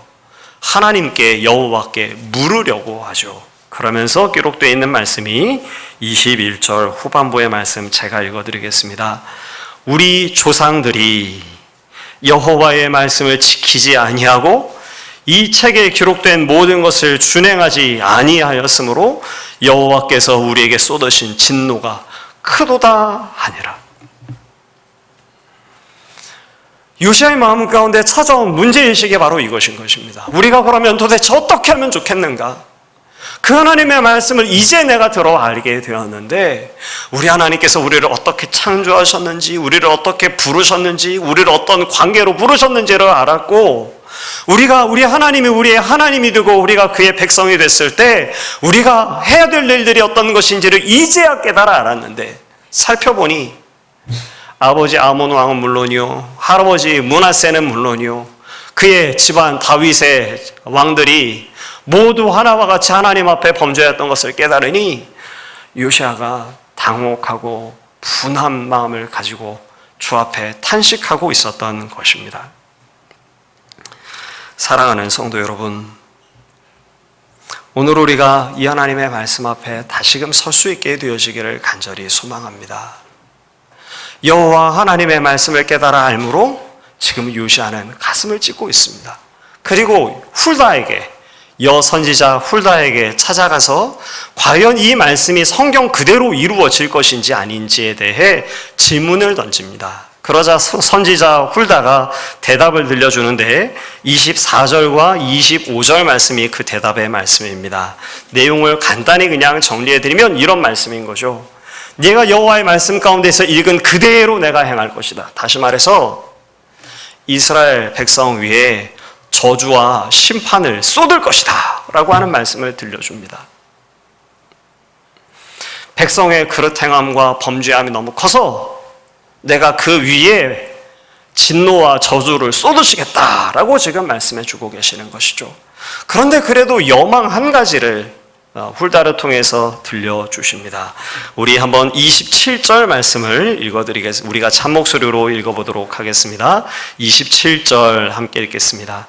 하나님께, 여호와께 물으려고 하죠. 그러면서 기록되어 있는 말씀이 21절 후반부의 말씀 제가 읽어드리겠습니다. 우리 조상들이 여호와의 말씀을 지키지 아니하고 이 책에 기록된 모든 것을 준행하지 아니하였으므로 여호와께서 우리에게 쏟으신 진노가 크도다 하니라. 요시아의 마음 가운데 찾아온 문제의식이 바로 이것인 것입니다. 우리가 그러면 도대체 어떻게 하면 좋겠는가? 그 하나님의 말씀을 이제 내가 들어 알게 되었는데 우리 하나님께서 우리를 어떻게 창조하셨는지, 우리를 어떻게 부르셨는지, 우리를 어떤 관계로 부르셨는지를 알았고, 우리가 우리 하나님이 우리의 하나님이 되고 우리가 그의 백성이 됐을 때 우리가 해야 될 일들이 어떤 것인지를 이제야 깨달아 알았는데, 살펴보니 아버지 아몬 왕은 물론이요, 할아버지 므낫세는 물론이요, 그의 집안 다윗의 왕들이 모두 하나와 같이 하나님 앞에 범죄했던 것을 깨달으니 요시아가 당혹하고 분한 마음을 가지고 주 앞에 탄식하고 있었던 것입니다. 사랑하는 성도 여러분, 오늘 우리가 이 하나님의 말씀 앞에 다시금 설 수 있게 되어지기를 간절히 소망합니다. 여호와 하나님의 말씀을 깨달아 알므로 지금 요시아는 가슴을 찢고 있습니다. 그리고 훌다에게, 여선지자 훌다에게 찾아가서 과연 이 말씀이 성경 그대로 이루어질 것인지 아닌지에 대해 질문을 던집니다. 그러자 선지자 훌다가 대답을 들려주는데 24절과 25절 말씀이 그 대답의 말씀입니다. 내용을 간단히 그냥 정리해드리면 이런 말씀인 거죠. 네가 여호와의 말씀 가운데서 읽은 그대로 내가 행할 것이다. 다시 말해서 이스라엘 백성 위에 저주와 심판을 쏟을 것이다 라고 하는 말씀을 들려줍니다. 백성의 그릇 행함과 범죄함이 너무 커서 내가 그 위에 진노와 저주를 쏟으시겠다라고 지금 말씀해 주고 계시는 것이죠. 그런데 그래도 여망 한 가지를 훌다를 통해서 들려주십니다. 우리 한번 27절 말씀을 읽어드리겠습니다. 우리가 참목소리로 읽어보도록 하겠습니다. 27절 함께 읽겠습니다.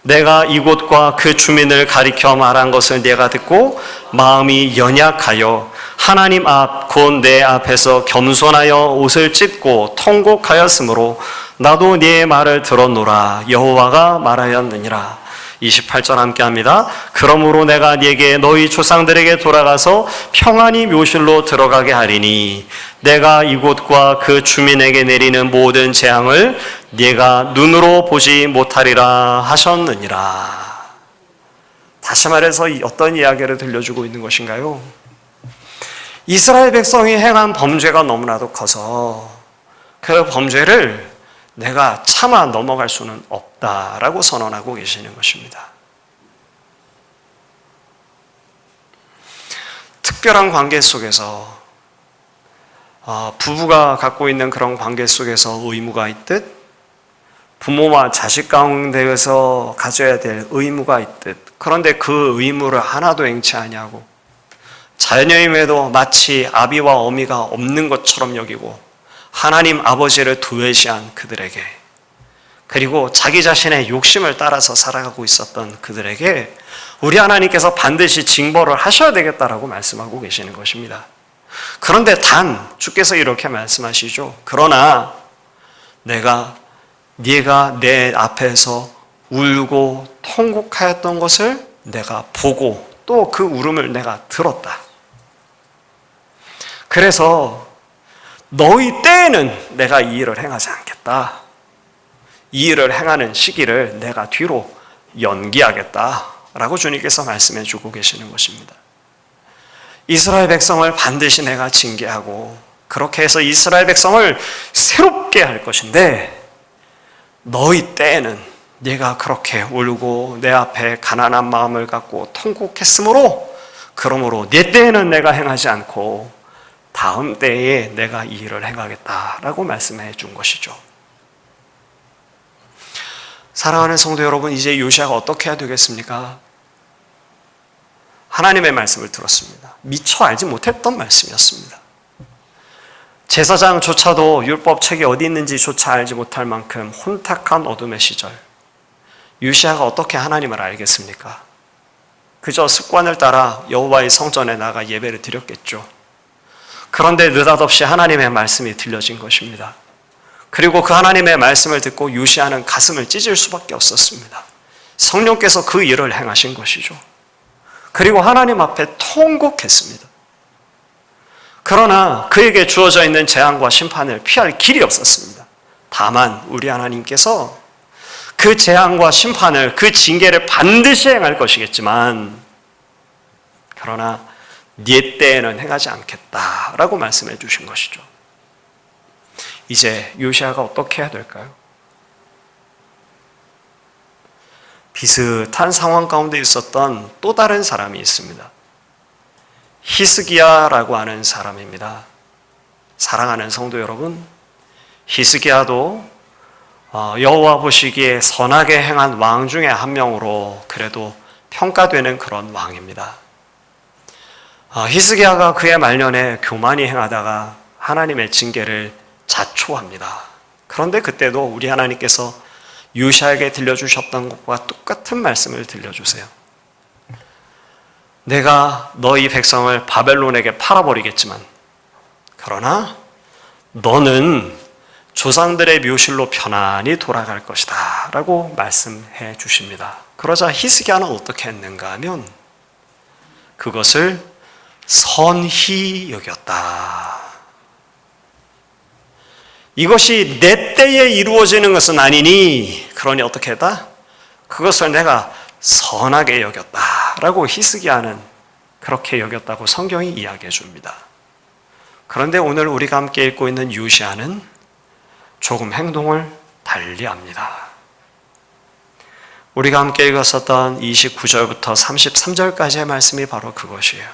내가 이곳과 그 주민을 가리켜 말한 것을 네가 듣고 마음이 연약하여 하나님 앞 곧 내 앞에서 겸손하여 옷을 찢고 통곡하였으므로 나도 네 말을 들었노라 여호와가 말하였느니라. 28절 함께 합니다. 그러므로 내가 네게 너희 조상들에게 돌아가서 평안히 묘실로 들어가게 하리니 내가 이곳과 그 주민에게 내리는 모든 재앙을 네가 눈으로 보지 못하리라 하셨느니라. 다시 말해서 어떤 이야기를 들려주고 있는 것인가요? 이스라엘 백성이 행한 범죄가 너무나도 커서 그 범죄를 내가 차마 넘어갈 수는 없다라고 선언하고 계시는 것입니다. 특별한 관계 속에서 부부가 갖고 있는 그런 관계 속에서 의무가 있듯 부모와 자식 가운데에서 가져야 될 의무가 있듯, 그런데 그 의무를 하나도 행치 아니하고 자녀임에도 마치 아비와 어미가 없는 것처럼 여기고 하나님 아버지를 도외시한 그들에게, 그리고 자기 자신의 욕심을 따라서 살아가고 있었던 그들에게 우리 하나님께서 반드시 징벌을 하셔야 되겠다라고 말씀하고 계시는 것입니다. 그런데 단 주께서 이렇게 말씀하시죠. 그러나 네가 내 앞에서 울고 통곡하였던 것을 내가 보고 또 그 울음을 내가 들었다. 그래서 너희 때에는 내가 이 일을 행하지 않겠다. 이 일을 행하는 시기를 내가 뒤로 연기하겠다라고 주님께서 말씀해 주고 계시는 것입니다. 이스라엘 백성을 반드시 내가 징계하고 그렇게 해서 이스라엘 백성을 새롭게 할 것인데 너희 때에는 네가 그렇게 울고 내 앞에 가난한 마음을 갖고 통곡했으므로 그러므로 네 때에는 내가 행하지 않고 다음 때에 내가 이 일을 행하겠다라고 말씀해 준 것이죠. 사랑하는 성도 여러분, 이제 요시야가 어떻게 해야 되겠습니까? 하나님의 말씀을 들었습니다. 미처 알지 못했던 말씀이었습니다. 제사장조차도 율법책이 어디 있는지조차 알지 못할 만큼 혼탁한 어둠의 시절, 요시야가 어떻게 하나님을 알겠습니까? 그저 습관을 따라 여호와의 성전에 나가 예배를 드렸겠죠. 그런데 느닷없이 하나님의 말씀이 들려진 것입니다. 그리고 그 하나님의 말씀을 듣고 요시야는 가슴을 찢을 수밖에 없었습니다. 성령께서 그 일을 행하신 것이죠. 그리고 하나님 앞에 통곡했습니다. 그러나 그에게 주어져 있는 재앙과 심판을 피할 길이 없었습니다. 다만 우리 하나님께서 그 재앙과 심판을, 그 징계를 반드시 행할 것이겠지만, 그러나 네 때에는 행하지 않겠다라고 말씀해 주신 것이죠. 이제 요시야가 어떻게 해야 될까요? 비슷한 상황 가운데 있었던 또 다른 사람이 있습니다. 히스기야라고 하는 사람입니다. 사랑하는 성도 여러분, 히스기야도 여호와 보시기에 선하게 행한 왕 중에 한 명으로 그래도 평가되는 그런 왕입니다. 히스기야가 그의 말년에 교만히 행하다가 하나님의 징계를 자초합니다. 그런데 그때도 우리 하나님께서 요시야에게 들려주셨던 것과 똑같은 말씀을 들려주세요. 내가 너희 백성을 바벨론에게 팔아버리겠지만, 그러나 너는 조상들의 묘실로 편안히 돌아갈 것이다 라고 말씀해 주십니다. 그러자 히스기야는 어떻게 했는가 하면 그것을 선히 여겼다. 이것이 내 때에 이루어지는 것은 아니니, 그러니 어떻게 했다? 그것을 내가 선하게 여겼다라고 히스기야는 그렇게 여겼다고 성경이 이야기해 줍니다. 그런데 오늘 우리가 함께 읽고 있는 요시야는 조금 행동을 달리합니다. 우리가 함께 읽었었던 29절부터 33절까지의 말씀이 바로 그것이에요.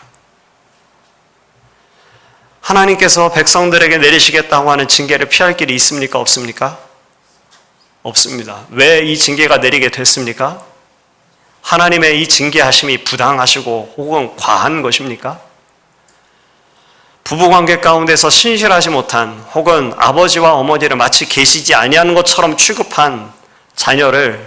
하나님께서 백성들에게 내리시겠다고 하는 징계를 피할 길이 있습니까? 없습니까? 없습니다. 왜 이 징계가 내리게 됐습니까? 하나님의 이 징계하심이 부당하시고 혹은 과한 것입니까? 부부관계 가운데서 신실하지 못한, 혹은 아버지와 어머니를 마치 계시지 아니하는 것처럼 취급한 자녀를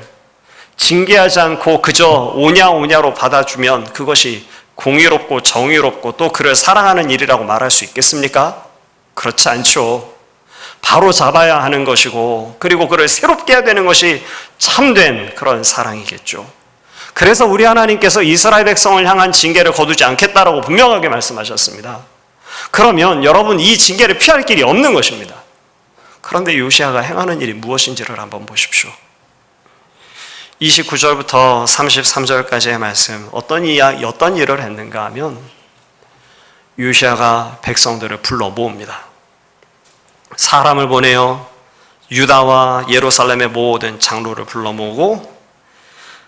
징계하지 않고 그저 오냐오냐로 받아주면 그것이 공의롭고 정의롭고 또 그를 사랑하는 일이라고 말할 수 있겠습니까? 그렇지 않죠. 바로 잡아야 하는 것이고, 그리고 그를 새롭게 해야 되는 것이 참된 그런 사랑이겠죠. 그래서 우리 하나님께서 이스라엘 백성을 향한 징계를 거두지 않겠다라고 분명하게 말씀하셨습니다. 그러면 여러분, 이 징계를 피할 길이 없는 것입니다. 그런데 요시야가 행하는 일이 무엇인지를 한번 보십시오. 29절부터 33절까지의 말씀, 어떤 일을 했는가 하면 요시야가 백성들을 불러 모읍니다. 사람을 보내어 유다와 예루살렘의 모든 장로를 불러 모으고,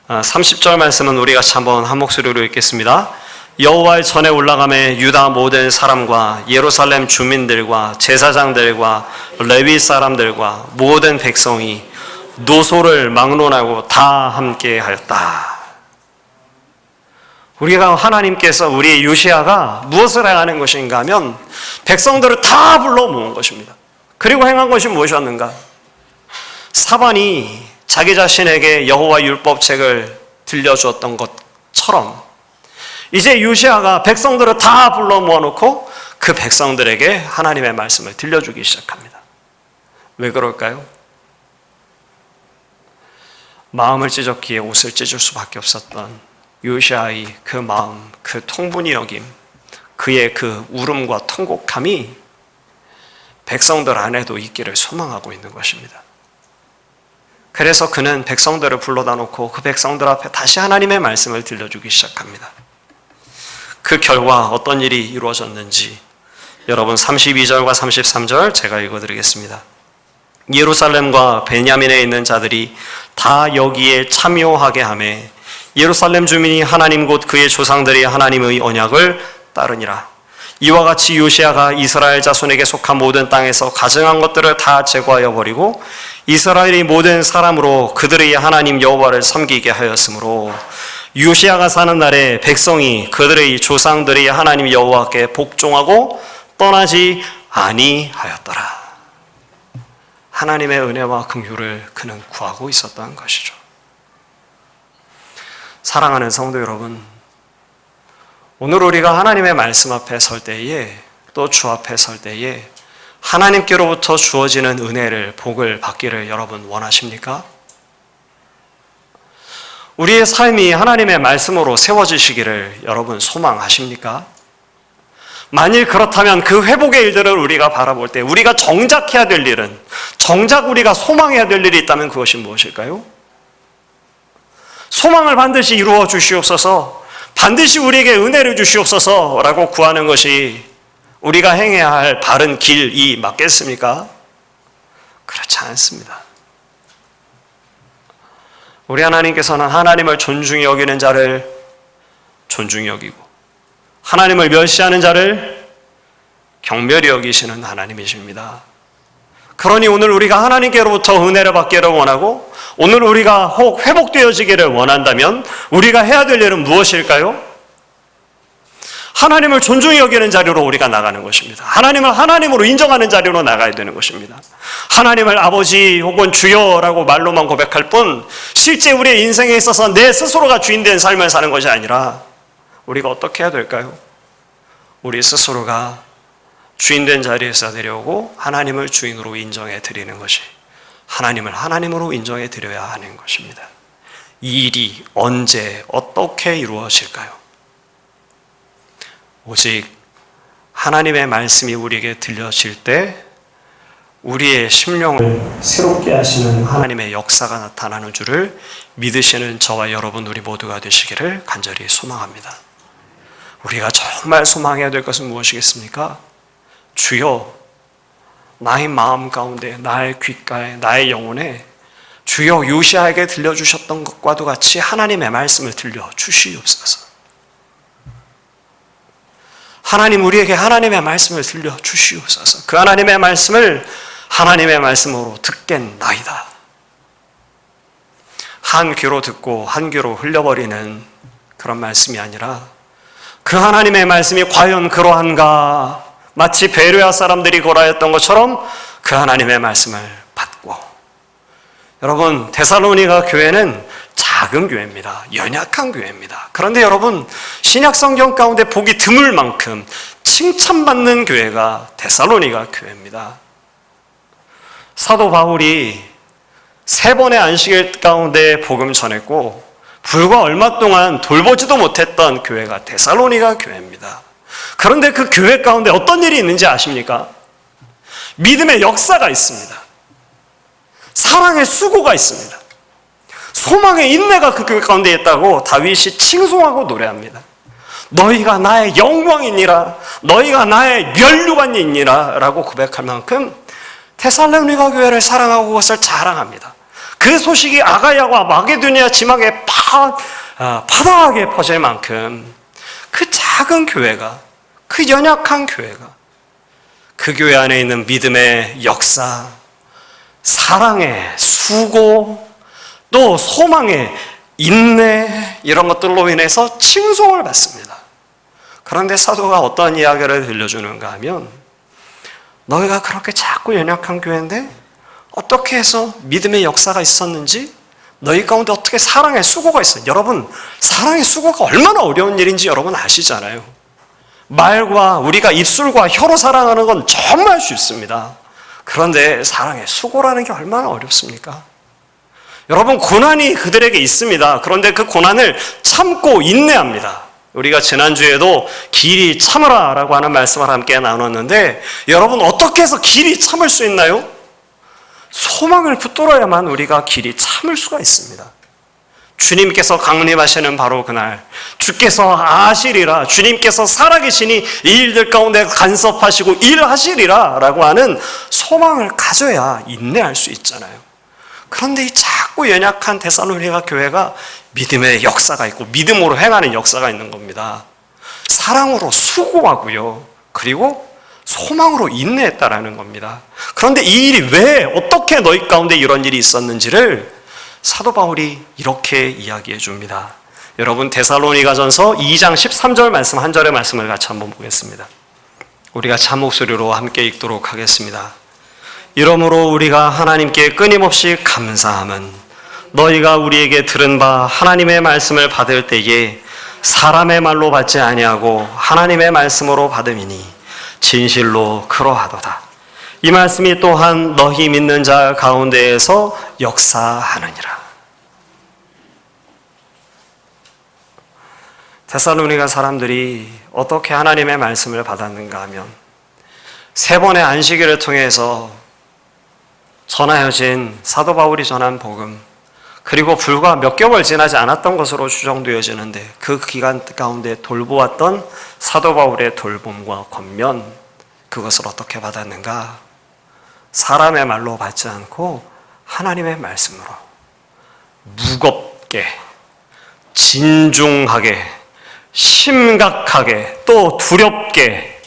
30절 말씀은 우리 같이 한번 한 목소리로 읽겠습니다. 여호와의 전에 올라가매 유다 모든 사람과 예루살렘 주민들과 제사장들과 레위 사람들과 모든 백성이 노소를 막론하고 다 함께 하였다. 우리가 하나님께서 우리 요시야가 무엇을 행하는 것인가 하면 백성들을 다 불러 모은 것입니다. 그리고 행한 것이 무엇이었는가? 사반이 자기 자신에게 여호와 율법책을 들려주었던 것처럼 이제 요시야가 백성들을 다 불러 모아놓고 그 백성들에게 하나님의 말씀을 들려주기 시작합니다. 왜 그럴까요? 마음을 찢었기에 옷을 찢을 수밖에 없었던 요시야의 그 마음, 그 통분이 여김, 그의 그 울음과 통곡함이 백성들 안에도 있기를 소망하고 있는 것입니다. 그래서 그는 백성들을 불러다 놓고 그 백성들 앞에 다시 하나님의 말씀을 들려주기 시작합니다. 그 결과 어떤 일이 이루어졌는지 여러분 32절과 33절 제가 읽어드리겠습니다. 예루살렘과 베냐민에 있는 자들이 다 여기에 참여하게 하며 예루살렘 주민이 하나님 곧 그의 조상들이 하나님의 언약을 따르니라. 이와 같이 요시야가 이스라엘 자손에게 속한 모든 땅에서 가증한 것들을 다 제거하여 버리고 이스라엘이 모든 사람으로 그들의 하나님 여호와를 섬기게 하였으므로 요시야가 사는 날에 백성이 그들의 조상들의 하나님 여호와께 복종하고 떠나지 아니하였더라. 하나님의 은혜와 긍휼을 그는 구하고 있었던 것이죠. 사랑하는 성도 여러분, 오늘 우리가 하나님의 말씀 앞에 설 때에 또 주 앞에 설 때에 하나님께로부터 주어지는 은혜를, 복을 받기를 여러분 원하십니까? 우리의 삶이 하나님의 말씀으로 세워지시기를 여러분 소망하십니까? 만일 그렇다면 그 회복의 일들을 우리가 바라볼 때 우리가 정작 해야 될 일은, 정작 우리가 소망해야 될 일이 있다면 그것이 무엇일까요? 소망을 반드시 이루어 주시옵소서, 반드시 우리에게 은혜를 주시옵소서라고 구하는 것이 우리가 행해야 할 바른 길이 맞겠습니까? 그렇지 않습니다. 우리 하나님께서는 하나님을 존중히 여기는 자를 존중히 여기고 하나님을 멸시하는 자를 경멸히 여기시는 하나님이십니다. 그러니 오늘 우리가 하나님께로부터 은혜를 받기를 원하고 오늘 우리가 혹 회복되어지기를 원한다면 우리가 해야 될 일은 무엇일까요? 하나님을 존중히 여기는 자리로 우리가 나가는 것입니다. 하나님을 하나님으로 인정하는 자리로 나가야 되는 것입니다. 하나님을 아버지 혹은 주여라고 말로만 고백할 뿐 실제 우리의 인생에 있어서 내 스스로가 주인된 삶을 사는 것이 아니라 우리가 어떻게 해야 될까요? 우리 스스로가 주인된 자리에서 내려오고 하나님을 주인으로 인정해 드리는 것이, 하나님을 하나님으로 인정해 드려야 하는 것입니다. 이 일이 언제 어떻게 이루어질까요? 오직 하나님의 말씀이 우리에게 들려질 때 우리의 심령을 새롭게 하시는 하나님의 역사가 나타나는 줄을 믿으시는 저와 여러분 우리 모두가 되시기를 간절히 소망합니다. 우리가 정말 소망해야 될 것은 무엇이겠습니까? 주여, 나의 마음 가운데, 나의 귓가에, 나의 영혼에 주여 요시야에게 들려주셨던 것과도 같이 하나님의 말씀을 들려주시옵소서. 하나님, 우리에게 하나님의 말씀을 들려주시옵소서. 그 하나님의 말씀을 하나님의 말씀으로 듣겠나이다. 한 귀로 듣고 한 귀로 흘려버리는 그런 말씀이 아니라 그 하나님의 말씀이 과연 그러한가, 마치 베레아 사람들이 고라했던 것처럼 그 하나님의 말씀을 받고, 여러분 데살로니가 교회는 작은 교회입니다. 연약한 교회입니다. 그런데 여러분 신약 성경 가운데 보기 드물 만큼 칭찬받는 교회가 데살로니가 교회입니다. 사도 바울이 3번의 안식일 가운데 복음 전했고 불과 얼마 동안 돌보지도 못했던 교회가 데살로니가 교회입니다. 그런데 그 교회 가운데 어떤 일이 있는지 아십니까? 믿음의 역사가 있습니다. 사랑의 수고가 있습니다. 소망의 인내가 그 교회 가운데 있다고 다윗이 칭송하고 노래합니다. 너희가 나의 영광이니라, 너희가 나의 면류관이니라 라고 고백할 만큼 데살로니가 교회를 사랑하고 그것을 자랑합니다. 그 소식이 아가야와 마게도니아 지방에 파다하게 퍼질 만큼 그 작은 교회가, 그 연약한 교회가 그 교회 안에 있는 믿음의 역사, 사랑의 수고, 또 소망의 인내, 이런 것들로 인해서 칭송을 받습니다. 그런데 사도가 어떤 이야기를 들려주는가 하면 너희가 그렇게 작고 연약한 교회인데 어떻게 해서 믿음의 역사가 있었는지, 너희 가운데 어떻게 사랑의 수고가 있어요. 여러분 사랑의 수고가 얼마나 어려운 일인지 여러분 아시잖아요. 말과 우리가 입술과 혀로 사랑하는 건 정말 쉽습니다. 그런데 사랑의 수고라는 게 얼마나 어렵습니까? 여러분 고난이 그들에게 있습니다. 그런데 그 고난을 참고 인내합니다. 우리가 지난주에도 길이 참으라 라고 하는 말씀을 함께 나눴는데 여러분 어떻게 해서 길이 참을 수 있나요? 소망을 붙들어야만 우리가 길이 참을 수가 있습니다. 주님께서 강림하시는 바로 그날, 주께서 아시리라, 주님께서 살아계시니 이 일들 가운데 간섭하시고 일하시리라 라고 하는 소망을 가져야 인내할 수 있잖아요. 그런데 이 작고 연약한 데살로니가 교회가 믿음의 역사가 있고 믿음으로 행하는 역사가 있는 겁니다. 사랑으로 수고하고요, 그리고 소망으로 인내했다라는 겁니다. 그런데 이 일이 왜 어떻게 어떻게 너희 가운데 이런 일이 있었는지를 사도 바울이 이렇게 이야기해 줍니다. 여러분 데살로니가전서 2장 13절 말씀 한 절의 말씀을 같이 한번 보겠습니다. 우리가 참 목소리로 함께 읽도록 하겠습니다. 이러므로 우리가 하나님께 끊임없이 감사함은 너희가 우리에게 들은 바 하나님의 말씀을 받을 때에 사람의 말로 받지 아니하고 하나님의 말씀으로 받음이니 진실로 그러하도다. 이 말씀이 또한 너희 믿는 자 가운데에서 역사하느니라. 데살로니가 사람들이 어떻게 하나님의 말씀을 받았는가 하면 3번의 안식일을 통해서 전하여진 사도 바울이 전한 복음, 그리고 불과 몇 개월 지나지 않았던 것으로 추정되어지는데 그 기간 가운데 돌보았던 사도 바울의 돌봄과 권면, 그것을 어떻게 받았는가? 사람의 말로 받지 않고 하나님의 말씀으로 무겁게, 진중하게, 심각하게, 또 두렵게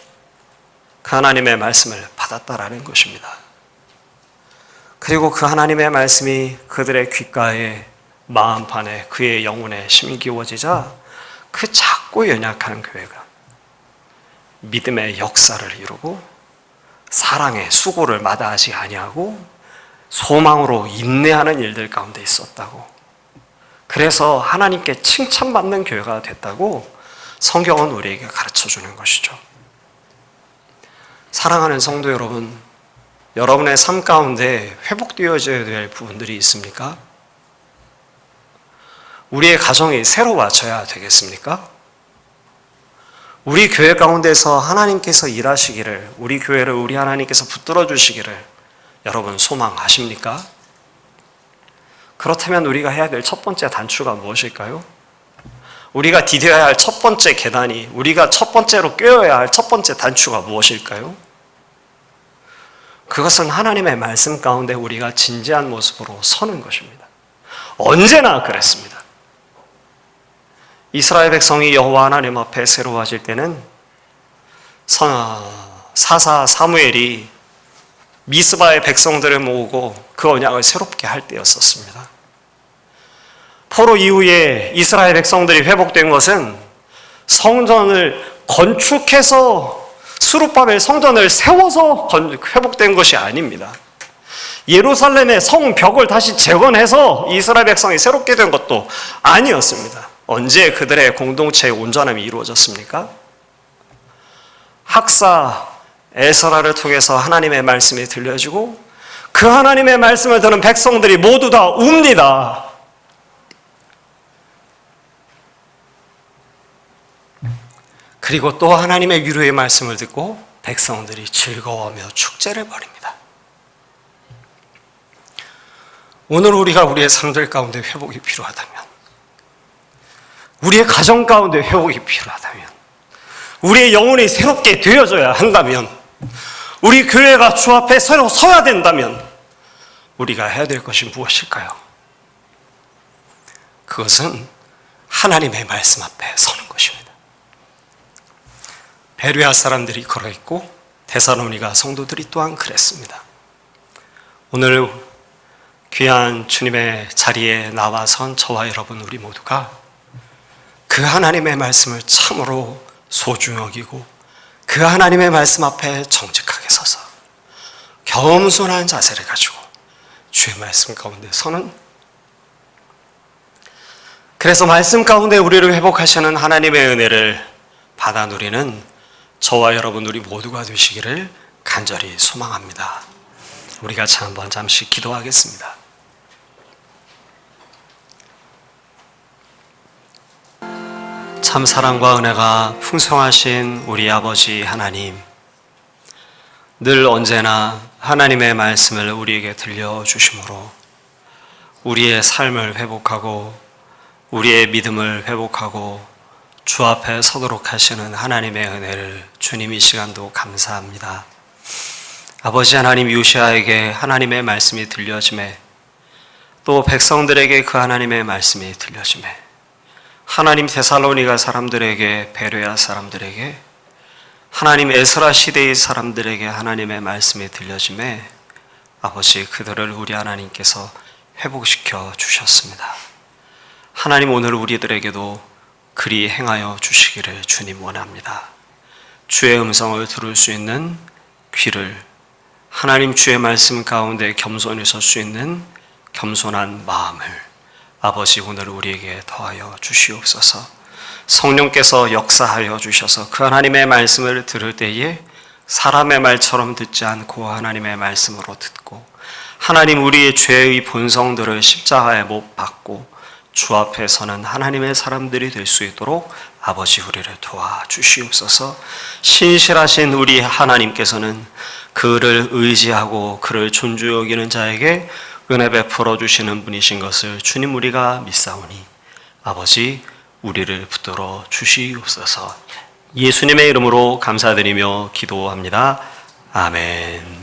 그 하나님의 말씀을 받았다라는 것입니다. 그리고 그 하나님의 말씀이 그들의 귓가에, 마음판에, 그의 영혼에 심기워지자 그 작고 연약한 교회가 믿음의 역사를 이루고 사랑의 수고를 마다하지 아니하고 소망으로 인내하는 일들 가운데 있었다고, 그래서 하나님께 칭찬받는 교회가 됐다고 성경은 우리에게 가르쳐주는 것이죠. 사랑하는 성도 여러분, 여러분의 삶 가운데 회복되어져야 될 부분들이 있습니까? 우리의 가정이 새로워져야 되겠습니까? 우리 교회 가운데서 하나님께서 일하시기를, 우리 교회를 우리 하나님께서 붙들어 주시기를 여러분 소망하십니까? 그렇다면 우리가 해야 될 첫 번째 단추가 무엇일까요? 우리가 디뎌야 할 첫 번째 계단이, 우리가 첫 번째로 꿰어야 할 첫 번째 단추가 무엇일까요? 그것은 하나님의 말씀 가운데 우리가 진지한 모습으로 서는 것입니다. 언제나 그랬습니다. 이스라엘 백성이 여호와 하나님 앞에 새로워질 때는 사사 사무엘이 미스바의 백성들을 모으고 그 언약을 새롭게 할 때였었습니다. 포로 이후에 이스라엘 백성들이 회복된 것은 성전을 건축해서, 스룹바벨 성전을 세워서 회복된 것이 아닙니다. 예루살렘의 성벽을 다시 재건해서 이스라엘 백성이 새롭게 된 것도 아니었습니다. 언제 그들의 공동체의 온전함이 이루어졌습니까? 학사 에스라를 통해서 하나님의 말씀이 들려지고 그 하나님의 말씀을 듣는 백성들이 모두 다 웁니다. 그리고 또 하나님의 위로의 말씀을 듣고 백성들이 즐거워하며 축제를 벌입니다. 오늘 우리가 우리의 삶들 가운데 회복이 필요하다면, 우리의 가정 가운데 회복이 필요하다면, 우리의 영혼이 새롭게 되어져야 한다면, 우리 교회가 주 앞에 새로 서야 된다면 우리가 해야 될 것이 무엇일까요? 그것은 하나님의 말씀 앞에 서는 것입니다. 베레아 사람들이 걸어있고 데살로니가 성도들이 또한 그랬습니다. 오늘 귀한 주님의 자리에 나와선 저와 여러분 우리 모두가 그 하나님의 말씀을 참으로 소중히 여기고 그 하나님의 말씀 앞에 정직하게 서서 겸손한 자세를 가지고 주의 말씀 가운데 서는, 그래서 말씀 가운데 우리를 회복하시는 하나님의 은혜를 받아 누리는 저와 여러분 우리 모두가 되시기를 간절히 소망합니다. 우리 같이 한번 잠시 기도하겠습니다. 참 사랑과 은혜가 풍성하신 우리 아버지 하나님, 늘 언제나 하나님의 말씀을 우리에게 들려주심으로 우리의 삶을 회복하고 우리의 믿음을 회복하고 주 앞에 서도록 하시는 하나님의 은혜를 주님 이 시간도 감사합니다. 아버지 하나님, 요시아에게 하나님의 말씀이 들려짐에 또 백성들에게 그 하나님의 말씀이 들려짐에 하나님 데살로니가 사람들에게, 베레아 사람들에게, 하나님 에스라 시대의 사람들에게 하나님의 말씀이 들려짐에 아버지 그들을 우리 하나님께서 회복시켜 주셨습니다. 하나님 오늘 우리들에게도 그리 행하여 주시기를 주님 원합니다. 주의 음성을 들을 수 있는 귀를, 하나님 주의 말씀 가운데 겸손히 설 수 있는 겸손한 마음을 아버지 오늘 우리에게 더하여 주시옵소서. 성령께서 역사하여 주셔서 그 하나님의 말씀을 들을 때에 사람의 말처럼 듣지 않고 하나님의 말씀으로 듣고, 하나님 우리의 죄의 본성들을 십자가에 못 박고 주 앞에 서는 하나님의 사람들이 될 수 있도록 아버지 우리를 도와주시옵소서. 신실하신 우리 하나님께서는 그를 의지하고 그를 존중 여기는 자에게 은혜 베풀어 주시는 분이신 것을 주님 우리가 믿사오니 아버지 우리를 붙들어 주시옵소서. 예수님의 이름으로 감사드리며 기도합니다. 아멘.